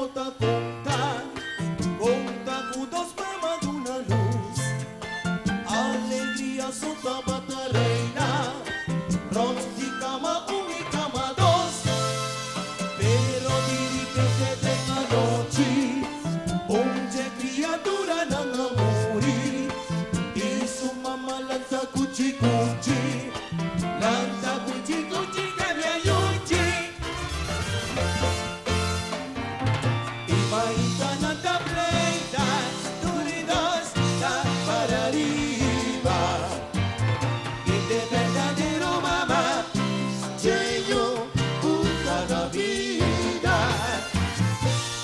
bota conta com dos mamas de una luz. Alegría sota bata reina, ronzi cama un y cama dos. Pero diri que se tenga noche, onde criatura não morri. E su mamma lanza cuci cuci, lanza cuci cuci que me ayude. Y maita nanta pleita, duridos da para arriba. Y de verdadero mamá, cheio puta la vida.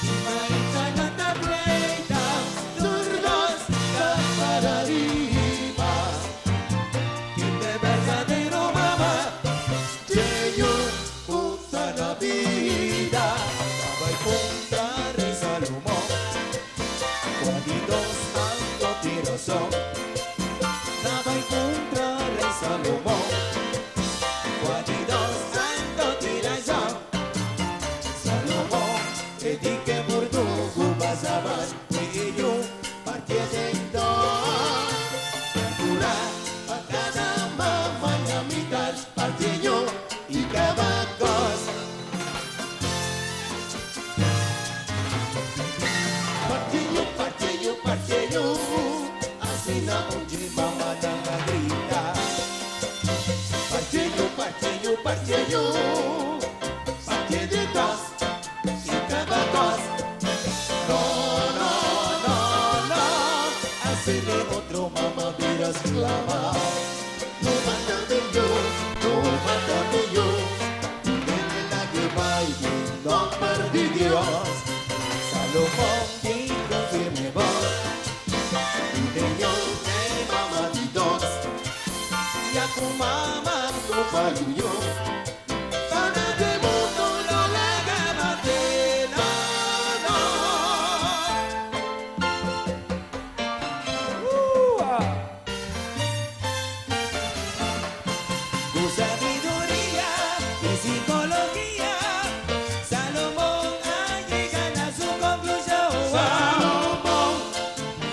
Y maita nanta pleita, duridos da para arriba. Y de verdadero mamá, cheio puta la vida. Estaba en contra Rey Salomón, cuaditos tanto tirosón. Estaba en contra Rey Salomón, cuaditos tanto tirosón. Salomón, e di che mordugo pasaban, e io partía de dos. Perdura, a cada mamá y a mitad, partía yo y cada cosa. Partillo, assim na onde mamá não grita. Partilho, partilho de dos e cada dos. No, assim de outro mamá vira esclava. No mata de yo, de la que vai no perdí Dios. Salomón dijo firme voz, de yo de mamá de dos, y a tu mamá tu fallo. Para de mundo no la gana de nada. Tu sabiduría y psicología, Salomón ha llegado a su conclusión.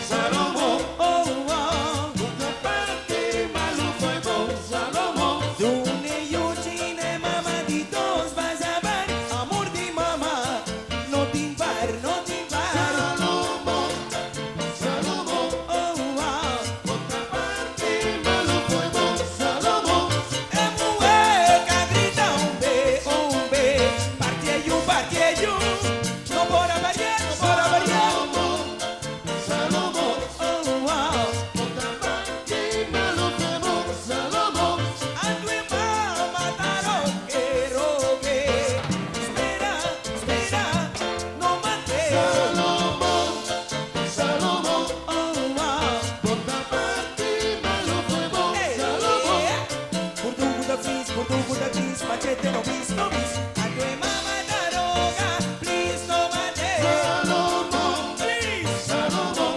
Salomón, una parte malo fue vos, Salomón. Tú ni yo chine mamá de dos vas a ver, amor de mamá, no timbar. Salomón, otra parte malo fue vos, Salomón. Es mujer que grita un be, partía yo, no por variar. Salomón, otra parte malo fue vos, Salomón. A tu mamá mataron que rogue. Espera, no mates. Salomón, otra parte malo fue vos, Salomón. Por tu puta quis, machete no vis. A tu mamá mataroga, please no mates. Salomón,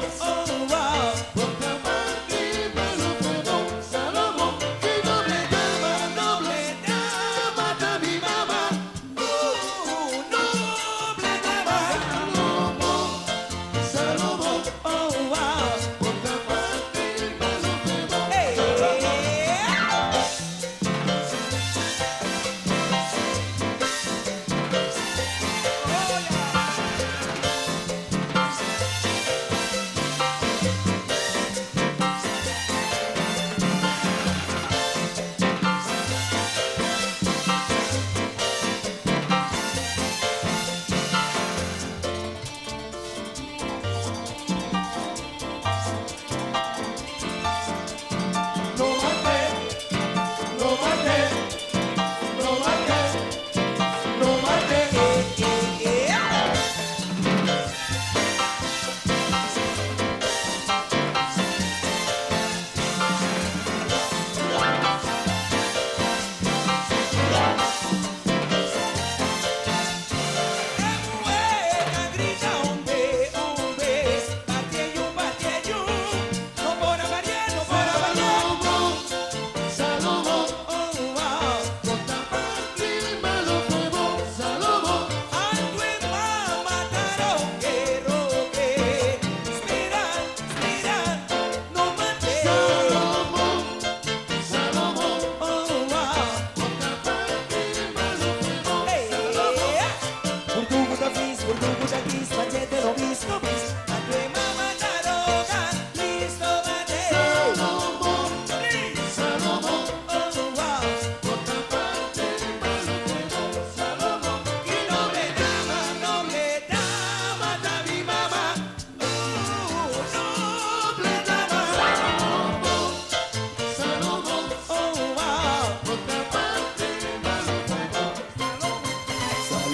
otra parte malo fue vos, Salomón. Y doble dama, mata mi mamá. Noble dama. Salomón, otra parte malo fue vos, Salomón.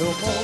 Salomón.